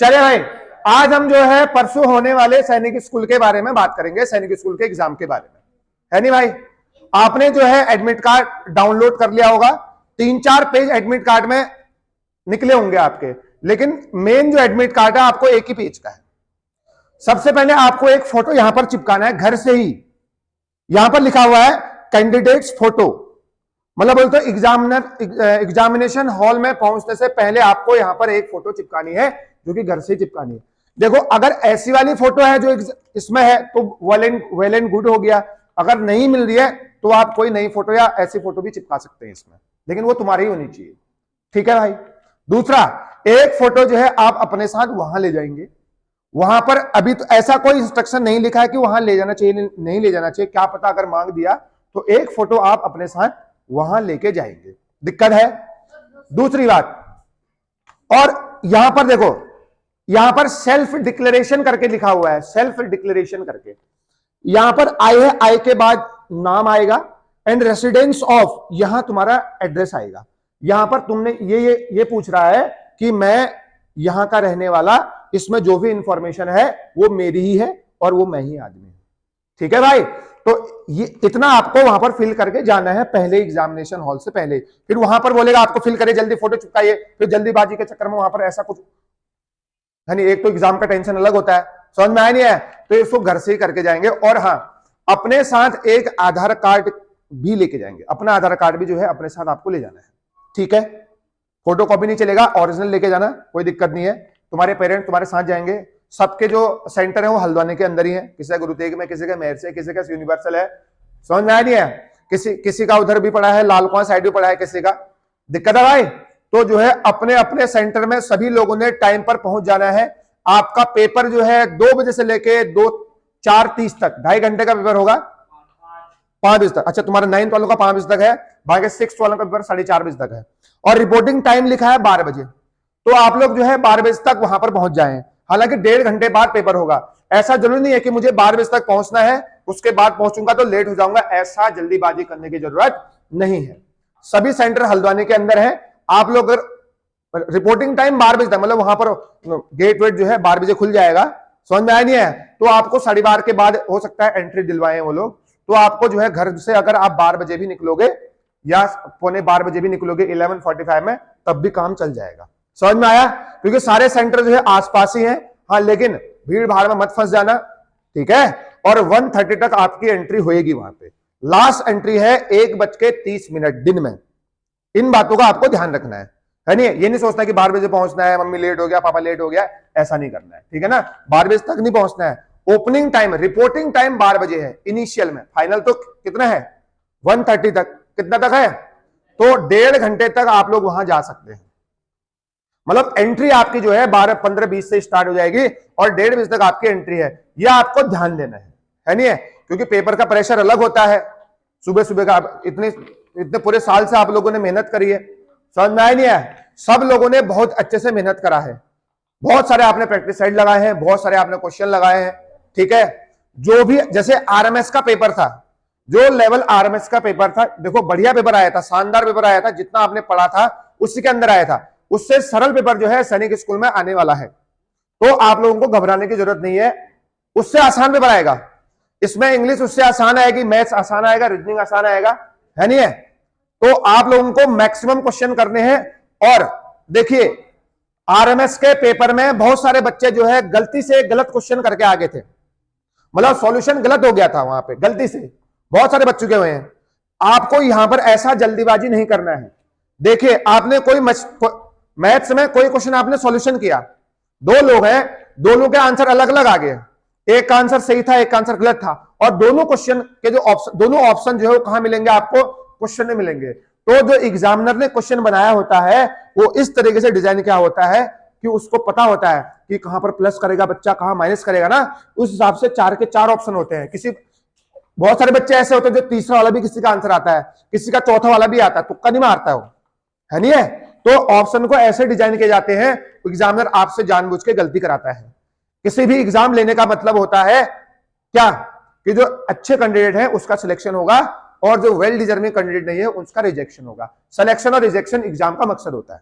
चले भाई, आज हम जो है परसों होने वाले सैनिक स्कूल के बारे में बात करेंगे, सैनिक स्कूल के एग्जाम के बारे में, है नहीं भाई। आपने जो है एडमिट कार्ड डाउनलोड कर लिया होगा, 3-4 पेज एडमिट कार्ड में निकले होंगे आपके, लेकिन मेन जो एडमिट कार्ड है आपको एक ही पेज का है। सबसे पहले आपको एक फोटो यहां पर चिपकाना है घर से ही। यहां पर लिखा हुआ है कैंडिडेट्स फोटो, मतलब बोलते एग्जामिनेशन हॉल में पहुंचने से पहले आपको यहां पर एक फोटो चिपकानी है, जो कि घर से चिपकानी है। देखो, अगर ऐसी वाली फोटो है जो इसमें है तो वेल एंड गुड हो गया। अगर नहीं मिल रही है तो आप कोई नई फोटो या ऐसी फोटो भी चिपका सकते हैं इसमें, लेकिन वो तुम्हारी ही होनी चाहिए, ठीक है भाई। दूसरा, एक फोटो जो है आप अपने साथ वहां ले जाएंगे। वहां पर अभी तो ऐसा कोई इंस्ट्रक्शन नहीं लिखा है कि वहां ले जाना चाहिए नहीं ले जाना चाहिए, क्या पता अगर मांग दिया तो एक फोटो आप अपने साथ वहां लेके जाएंगे, दिक्कत है। दूसरी बात, और यहां पर देखो, यहां पर सेल्फ डिक्लेरेशन करके लिखा हुआ है, सेल्फ डिक्लेरेशन करके। यहां पर आई है, आई के बाद नाम आएगा एंड रेसिडेंस ऑफ, यहां तुम्हारा एड्रेस आएगा। यहां पर तुमने ये पूछ रहा है कि मैं यहां का रहने वाला, इसमें जो भी इंफॉर्मेशन है वो मेरी ही है और वो मैं ही आदमी हूं, ठीक है भाई। तो ये इतना आपको वहां पर फिल करके जाना है पहले एग्जामिनेशन हॉल से पहले। फिर वहां पर बोलेगा आपको फिल करे, जल्दी फोटो चिपकाइए, फिर जल्दीबाजी के चक्कर में वहां पर ऐसा कुछ है नहीं। एक तो एग्जाम का टेंशन अलग होता है, समझ में आया नहीं है, तो इसको घर से ही करके जाएंगे। और हाँ, अपने साथ एक आधार कार्ड भी लेके जाएंगे, अपना आधार कार्ड भी जो है अपने साथ आपको ले जाना है, ठीक है। फोटो कॉपी नहीं चलेगा, ओरिजिनल लेके जाना, कोई दिक्कत नहीं है। तुम्हारे पेरेंट तुम्हारे साथ जाएंगे। सबके जो सेंटर है वो हल्द्वानी के अंदर ही है, किसी का गुरु तेग में, किसी का मेहर से, किसी का यूनिवर्सल है, समझ में आया नहीं है। किसी का उधर भी पड़ा है, लालकुआं साइड भी पड़ा है किसी का, दिक्कत है भाई। तो जो है अपने अपने सेंटर में सभी लोगों ने टाइम पर पहुंच जाना है। आपका पेपर जो है 2 बजे से लेके 4:30 तक, 2.5 घंटे का पेपर होगा, 5 बजे तक। अच्छा, तुम्हारा 9th वालों का 5 बजे तक है, बाकी 6th वालों का पेपर 4:30 बजे तक है। और रिपोर्टिंग टाइम लिखा है 12 बजे, तो आप लोग जो है 12 बजे तक वहां पर पहुंच जाएं। हालांकि 1.5 घंटे बाद पेपर होगा, ऐसा जरूरी नहीं है कि मुझे 12 बजे तक पहुंचना है, उसके बाद पहुंचूंगा तो लेट हो जाऊंगा, ऐसा जल्दीबाजी करने की जरूरत नहीं है। सभी सेंटर हल्द्वानी के अंदर है। आप लोग रिपोर्टिंग टाइम 12 बजे तक, मतलब वहां पर गेट वेट जो है 12 बजे खुल जाएगा, समझ में आया नहीं है। तो आपको 12:30 के बाद हो सकता है एंट्री दिलवाएं वो लोग। तो आपको जो है घर से अगर आप 12 बजे भी निकलोगे या 11:15 बजे भी निकलोगे 11:45 में, तब भी काम चल जाएगा, समझ में आया। क्योंकि सारे सेंटर जो है आसपास ही हैं। हाँ, लेकिन भीड़ भाड़ में मत फंस जाना, ठीक है। और 1:30 तक आपकी एंट्री होएगी वहां पे। लास्ट एंट्री है 1:30 दिन में। इन बातों का आपको ध्यान रखना है नहीं। ये नहीं सोचना कि 12 बजे पहुंचना है, मम्मी लेट हो गया, पापा लेट हो गया, ऐसा नहीं करना है, ठीक है ना। 12 बजे तक नहीं पहुंचना है। ओपनिंग टाइम, रिपोर्टिंग टाइम 12 बजे है इनिशियल में, फाइनल तो कितना है 1:30 तक, कितना तक है, तो 1.5 घंटे तक आप लोग वहां जा सकते हैं। मतलब एंट्री आपकी जो है 12:15-20 से स्टार्ट हो जाएगी और 1:30 बजे तक आपकी एंट्री है। यह आपको ध्यान देना है नहीं है, क्योंकि पेपर का प्रेशर अलग होता है। सुबह सुबह का इतने पूरे साल से आप लोगों ने मेहनत करी है, समझ में आया नहीं है। सब लोगों ने बहुत अच्छे से मेहनत करा है, बहुत सारे आपने प्रैक्टिस सेट लगाए हैं, बहुत सारे आपने क्वेश्चन लगाए हैं, ठीक है। जो भी जैसे आरएमएस का पेपर था, जो लेवल आरएमएस का पेपर था, देखो बढ़िया पेपर आया था, शानदार पेपर आया था, जितना आपने पढ़ा था उसी के अंदर आया था। उससे सरल पेपर जो है सैनिक स्कूल में आने वाला है, तो आप लोगों को घबराने की जरूरत नहीं है। उससे आसान पेपर आएगा, इसमें इंग्लिश उससे आसान आएगी, मैथ्स आसान आएगा, रीजनिंग आसान आएगा, है नहीं है। तो आप लोगों को मैक्सिमम क्वेश्चन करने हैं। और देखिए, आरएमएस के पेपर में बहुत सारे बच्चे जो है गलती से गलत क्वेश्चन करके आगे थे, मतलब सॉल्यूशन गलत हो गया था वहां पे, गलती से बहुत सारे बच्चे हुए हैं। आपको यहां पर ऐसा जल्दीबाजी नहीं करना है। देखिए, आपने कोई मैथ्स में कोई क्वेश्चन आपने सॉल्यूशन किया, 2 लोग हैं, दोनों के आंसर अलग अलग आ गए, एक का आंसर सही था, एक का आंसर गलत था, और दोनों क्वेश्चन के जो ऑप्शन, दोनों ऑप्शन जो है वो कहां मिलेंगे आपको, क्वेश्चन में मिलेंगे। तो जो एग्जामिनर ने क्वेश्चन बनाया होता है वो इस तरीके से डिजाइन किया होता है कि उसको पता होता है कि कहां पर प्लस करेगा बच्चा, कहां माइनस करेगा ना, उस हिसाब से 4 के 4 ऑप्शन होते हैं। बहुत सारे बच्चे ऐसे होते हैं जो तीसरा वाला भी किसी का आंसर आता है, किसी का चौथा वाला भी आता है, तुक्का नहीं मारता है नहीं है। तो ऑप्शन को ऐसे डिजाइन किए जाते हैं, एग्जामिनर आपसे जानबूझ के गलती कराता है। किसी भी एग्जाम लेने का मतलब होता है क्या, कि जो अच्छे कैंडिडेट है उसका सिलेक्शन होगा और जो वेल डिजर्विंग कैंडिडेट नहीं है उसका रिजेक्शन होगा। सिलेक्शन और रिजेक्शन एग्जाम का मकसद होता है,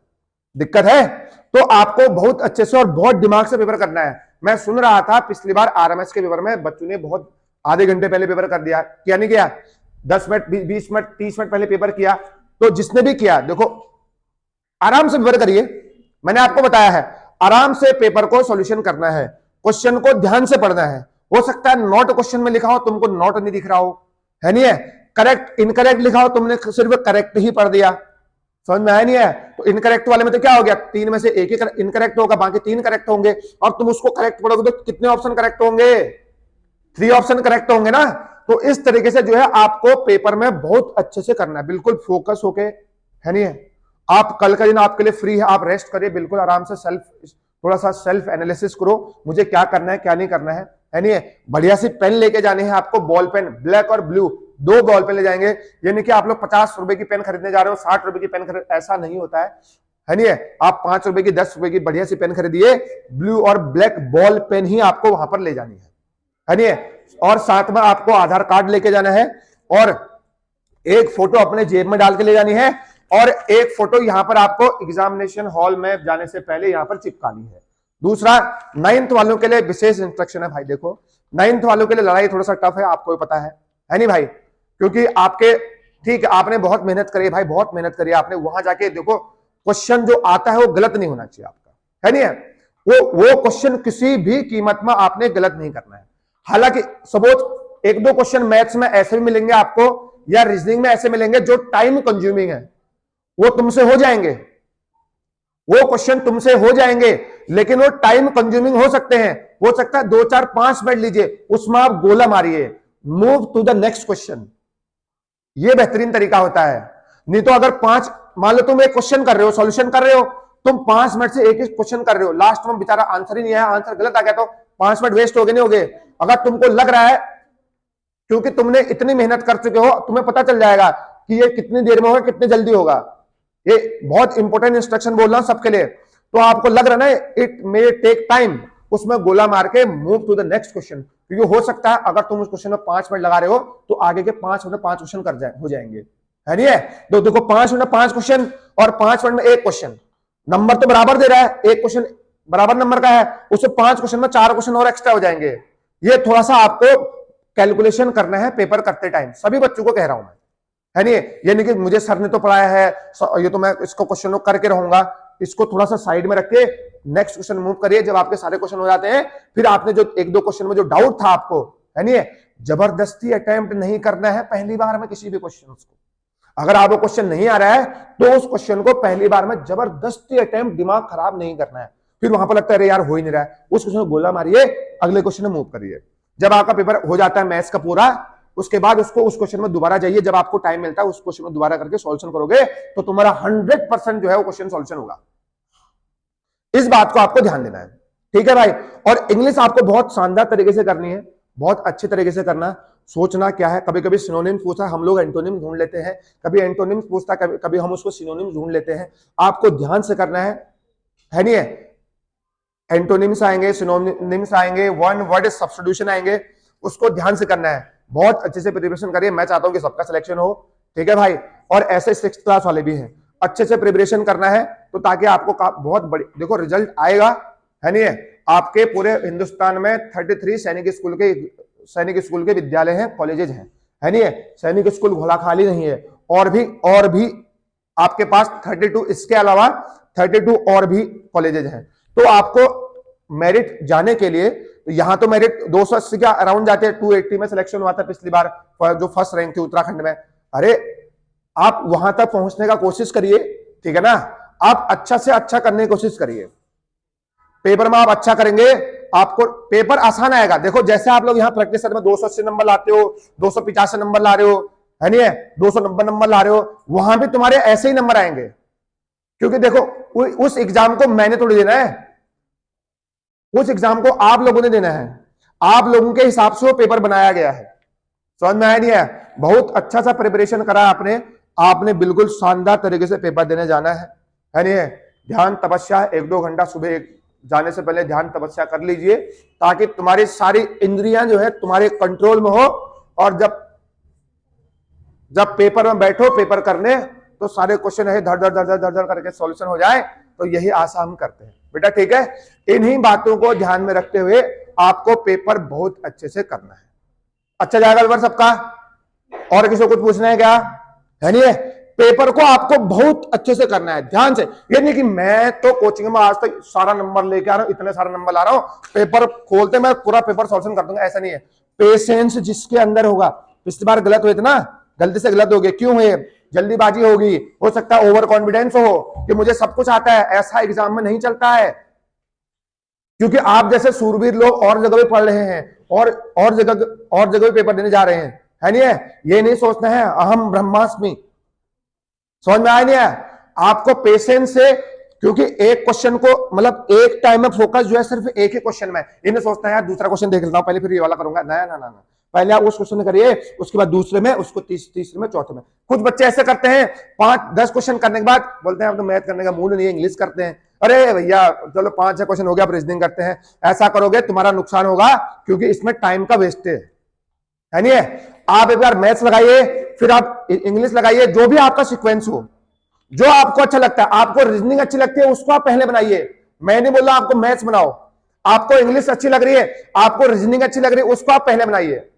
दिक्कत है? तो आपको बहुत अच्छे से और बहुत दिमाग से पेपर करना है। मैं सुन रहा था पिछली बार आरएमएस के पेपर में बच्चों ने बहुत आधे घंटे पहले पेपर कर दिया, क्या नहीं किया? 10 मिनट 20 मिनट 30 मिनट पहले पेपर किया। तो जिसने भी किया, देखो आराम से पेपर करिए। मैंने आपको बताया है आराम से पेपर को सॉल्यूशन करना है, क्वेश्चन को ध्यान से पढ़ना है। हो सकता है नोट क्वेश्चन में लिखा हो, तुमको नोट नहीं दिख रहा हो, है नहीं है? करेक्ट इनकरेक्ट लिखा हो, तुमने सिर्फ करेक्ट ही पढ़ दिया, समझ में आया नहीं है? तो इनकरेक्ट वाले में तो क्या हो गया, 3 में से एक ही इनकरेक्ट होगा, बाकी 3 करेक्ट होंगे। और तुम उसको करेक्ट पढ़ोगे तो कितने ऑप्शन करेक्ट होंगे? 3 ऑप्शन करेक्ट होंगे ना। तो इस तरीके से जो है आपको पेपर में बहुत अच्छे से करना है, बिल्कुल फोकस होके, है नहीं है? आप कल का दिन आपके लिए फ्री है, आप रेस्ट करिए, बिल्कुल आराम से थोड़ा सा सेल्फ एनालिसिस करो, मुझे क्या करना है क्या नहीं करना है नहीं है? बढ़िया सी पेन लेके जानी है आपको, बॉल पेन, ब्लैक और ब्लू, 2 बॉल पेन ले जाएंगे। ये नहीं कि आप लोग 50 रुपए की पेन खरीदने जा रहे हो, 60 रुपए की पेन खरीद, ऐसा नहीं होता है नहीं है? आप 5 रुपए की 10 रुपए की बढ़िया सी पेन खरीदिए, ब्लू और ब्लैक बॉल पेन ही आपको वहां पर ले जानी है नहीं है? और साथ में आपको आधार कार्ड लेके जाना है, और एक फोटो अपने जेब में डाल के ले जानी है, और एक फोटो यहां पर आपको एग्जामिनेशन हॉल में जाने से पहले यहां पर चिपकानी है। दूसरा, 9th वालों के लिए विशेष इंस्ट्रक्शन है भाई। देखो 9th वालों के लिए लड़ाई थोड़ा सा टफ है, आपको भी पता है नहीं भाई? क्योंकि आपके, ठीक है आपने बहुत मेहनत करी भाई, बहुत मेहनत करी आपने, वहां जाके देखो क्वेश्चन जो आता है वो गलत नहीं होना चाहिए आपका, है नहीं है? वो क्वेश्चन किसी भी कीमत में आपने गलत नहीं करना है। हालांकि सपोज 1-2 क्वेश्चन मैथ्स में ऐसे भी मिलेंगे आपको, या रीजनिंग में ऐसे मिलेंगे जो टाइम कंज्यूमिंग है, वो तुमसे हो जाएंगे, वो क्वेश्चन तुमसे हो जाएंगे, लेकिन वो टाइम कंज्यूमिंग हो सकते हैं। हो सकता है 2 4 5 मिनट लीजिए, उसमें आप गोला मारिए, move to the next question, ये बेहतरीन तरीका होता है। नहीं तो अगर 5, मान लो तुम एक क्वेश्चन कर रहे हो, सॉल्यूशन कर रहे हो, तुम 5 मिनट से एक ही क्वेश्चन कर रहे हो, लास्ट में बेचारा आंसर ही नहीं आया, आंसर गलत आ गया, तो 5 मिनट वेस्ट हो गए नहीं हो गए? अगर तुमको लग रहा है, क्योंकि तुमने इतनी मेहनत कर चुके हो, तुम्हें पता चल जाएगा कि ये कितनी देर में होगा, कितने जल्दी होगा। ये बहुत इंपॉर्टेंट इंस्ट्रक्शन बोल रहा हूं सबके लिए। तो आपको लग रहा है ना इट मे टेक टाइम, उसमें गोला मार के move to the next question, क्योंकि हो सकता है अगर तुम उस क्वेश्चन में 5 मिनट लगा रहे हो तो आगे के 5 मिनट 5 क्वेश्चन हो जाएंगे, है नहीं है? तो देखो 5 मिनट 5 क्वेश्चन और 5 मिनट में एक क्वेश्चन, नंबर तो बराबर दे रहा है, एक क्वेश्चन बराबर नंबर का है, उससे 5 क्वेश्चन में 4 क्वेश्चन और एक्स्ट्रा हो जाएंगे। ये थोड़ा सा आपको कैलकुलेशन करना है पेपर करते टाइम, सभी बच्चों को कह रहा हूं मैं, है नहीं? ये नहीं कि मुझे सर ने तो पढ़ाया है, ये तो मैं इसको क्वेश्चन करके रहूंगा। इसको थोड़ा सा साइड में रख के नेक्स्ट क्वेश्चन मूव करिए। जब आपके सारे क्वेश्चन हो जाते हैं, फिर आपने जो 1-2 क्वेश्चन में जो डाउट था आपको, है नहीं, जबरदस्ती अटेम्प्ट नहीं करना है पहली बार में किसी भी क्वेश्चन को। अगर आपको क्वेश्चन नहीं आ रहा है तो उस क्वेश्चन को पहली बार में जबरदस्ती अटेम्प्ट, दिमाग खराब नहीं करना है। फिर वहां पर लगता है अरे यार हो ही नहीं रहा है, उस क्वेश्चन को गोला मारिए, अगले क्वेश्चन में मूव करिए। जब आपका पेपर हो जाता है मैथ्स का पूरा, उसके बाद उसको उस क्वेश्चन में दोबारा जाइए, जब आपको टाइम मिलता है उस क्वेश्चन में दोबारा करके सॉल्यूशन करोगे तो तुम्हारा 100% जो है वो क्वेश्चन सॉल्यूशन होगा। इस बात को आपको ध्यान देना है, ठीक है भाई? और इंग्लिश आपको बहुत शानदार तरीके से करनी है, बहुत अच्छे तरीके से करना। सोचना क्या है, कभी कभी सिनोनिम पूछा, हम लोग एंटोनिम ढूंढ लेते हैं, कभी एंटोनिम पूछता, कभी हम उसको सिनोनिम ढूंढ लेते हैं। आपको ध्यान से करना है नहीं है? एंटोनिम्स आएंगे, सिनोनिम्स आएंगे, वन वर्ड सब्स्टिट्यूशन आएंगे, उसको ध्यान से करना है। बहुत अच्छे से प्रिपरेशन करिए, मैं चाहता हूं कि सबका सिलेक्शन हो, ठीक है भाई? और ऐसे 6th क्लास वाले भी हैं, अच्छे से प्रिपरेशन करना है, तो ताकि आपको बहुत बड़ी, देखो रिजल्ट आएगा, है नहीं है? आपके पूरे हिंदुस्तान में 33 सैनिक स्कूल के विद्यालय हैं, कॉलेजेज हैं, है नहीं है? सैनिक स्कूल घोला खाली नहीं है, और भी आपके पास 32, इसके अलावा 32 और भी कॉलेजेज हैं। तो आपको मेरिट जाने के लिए, यहां तो मेरिट 280 के अराउंड जाते हैं, 280 में सिलेक्शन हुआ था पिछली बार, जो फर्स्ट रैंक थी उत्तराखंड में। अरे आप वहां तक पहुंचने का कोशिश करिए, ठीक है ना? आप अच्छा से अच्छा करने की कोशिश करिए। पेपर में आप अच्छा करेंगे, आपको पेपर आसान आएगा। देखो जैसे आप लोग यहाँ प्रैक्टिस में 280 नंबर लाते हो, 285 नंबर ला रहे हो, है नहीं है? 290 नंबर ला रहे हो, वहां भी तुम्हारे ऐसे ही नंबर आएंगे, क्योंकि देखो उस एग्जाम को मैंने थोड़ी देना है, उस एग्जाम को आप लोगों ने देना है, आप लोगों के हिसाब से वो पेपर बनाया गया है। समझ में आया नहीं है? बहुत अच्छा सा प्रिपरेशन करा आपने बिल्कुल शानदार तरीके से पेपर देने जाना है नहीं है? ध्यान तपस्या 1-2 घंटा सुबह जाने से पहले ध्यान तपस्या कर लीजिए, ताकि तुम्हारी सारी इंद्रियां जो है तुम्हारे कंट्रोल में हो, और जब पेपर में बैठो पेपर करने, तो सारे क्वेश्चन है धड़ धड़ धड़ धड़ धड़ करके सॉल्यूशन हो जाए, तो यही आशा हम करते हैं बेटा, ठीक है। इन्हीं बातों को ध्यान में रखते हुए आपको पेपर बहुत अच्छे से करना है। अच्छा जाएगा पेपर सबका? और किसी को कुछ पूछना है क्या? है नहीं है? पेपर को आपको बहुत अच्छे से करना है, ध्यान से। ये नहीं कि मैं तो कोचिंग में आज तक सारा नंबर लेके आ रहा हूं, इतने सारे नंबर ला रहा हूं, पेपर खोलते मैं पूरा पेपर सॉल्यूशन कर दूंगा, ऐसा नहीं है। पेशेंस जिसके अंदर होगा, पिछली बार गलत हुए थे ना, गलती से गलत हो गए, क्यों हुए? जल्दीबाजी होगी, हो सकता है ओवर कॉन्फिडेंस हो कि मुझे सब कुछ आता है, ऐसा एग्जाम में नहीं चलता है। क्योंकि आप जैसे सूरवीर लोग और जगह भी पढ़ रहे हैं और जगह भी पेपर देने जा रहे हैं, है नहीं है? ये नहीं सोचना है अहम ब्रह्मास्मि, समझ में आया नहीं है? आपको पेशेंस से, क्योंकि एक क्वेश्चन को मतलब एक टाइम में फोकस जो है सिर्फ एक ही क्वेश्चन में, इन्हें सोचना है दूसरा क्वेश्चन देख लेता हूं पहले फिर ये वाला करूंगा, ना ना ना ना, पहले आप उस क्वेश्चन करिए, उसके बाद दूसरे में, उसको तीसरे में, चौथे में। कुछ बच्चे ऐसे करते हैं 5-10 क्वेश्चन करने के बाद बोलते हैं अब तो मैथ करने का मूड नहीं है, इंग्लिश करते हैं। अरे भैया चलो 5-6 क्वेश्चन हो गया, अब रीजनिंग करते हैं। ऐसा करोगे तुम्हारा नुकसान होगा, क्योंकि इसमें टाइम का वेस्ट है नहीं है? आप एक बार मैथ्स लगाइए, फिर आप इंग्लिश लगाइए, जो भी आपका सिक्वेंस हो, जो आपको अच्छा लगता है। आपको रीजनिंग अच्छी लगती है उसको आप पहले बनाइए, मैं नहीं बोल रहा आपको मैथ्स बनाओ। आपको इंग्लिश अच्छी लग रही है, आपको रीजनिंग अच्छी लग रही है, उसको आप पहले बनाइए।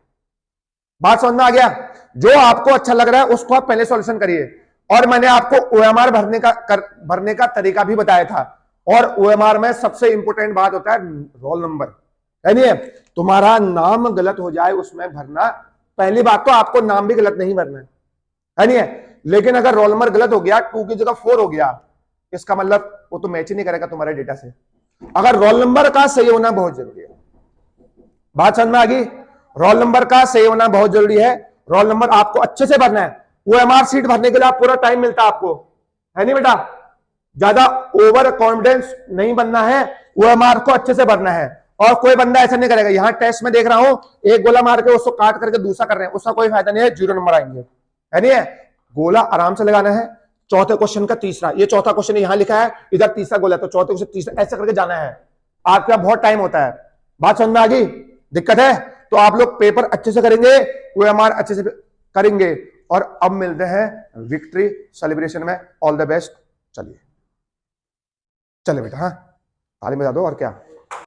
बात समझ में आ गया? जो आपको अच्छा लग रहा है उसको आप पहले सॉल्यूशन करिए। और मैंने आपको ओएमआर भरने का तरीका भी बताया था। और ओएमआर में सबसे इंपॉर्टेंट बात होता है रोल नंबर, है नहीं है? तुम्हारा नाम गलत हो जाए उसमें भरना, पहली बात तो आपको नाम भी गलत नहीं भरना है नहीं है? लेकिन अगर रोल नंबर गलत हो गया, 2 की जगह 4 हो गया, इसका मतलब वो तो मैच ही नहीं करेगा तुम्हारे डेटा से। अगर रोल नंबर का सही होना बहुत जरूरी है। बात समझ में आ गई? रोल नंबर का सही होना बहुत जरूरी है। रोल नंबर आपको अच्छे से भरना है। ओएमआर सीट भरने के लिए आप पूरा टाइम मिलता है आपको, है नहीं बेटा? ज्यादा ओवर कॉन्फिडेंस नहीं बनना है, ओएमआर को अच्छे से भरना है। और कोई बंदा ऐसा नहीं करेगा, यहां टेस्ट में देख रहा हूं एक गोला मार के उसको काट करके दूसरा कर रहे हैं, उसका कोई फायदा नहीं है, 0 नंबर आएंगे, है नहीं है? गोला आराम से लगाना है। चौथे क्वेश्चन का तीसरा, ये चौथा क्वेश्चन यहां लिखा है, इधर तीसरा गोला, तो चौथे क्वेश्चन तीसरा, ऐसे करके जाना है। आपका बहुत टाइम होता है। बात समझ में आ गई? दिक्कत है तो आप लोग पेपर अच्छे से करेंगे, ओएमआर अच्छे से करेंगे। और अब मिलते हैं विक्ट्री सेलिब्रेशन में। All the best. चलिए चले बेटा, हाँ ताली बजा दो और क्या।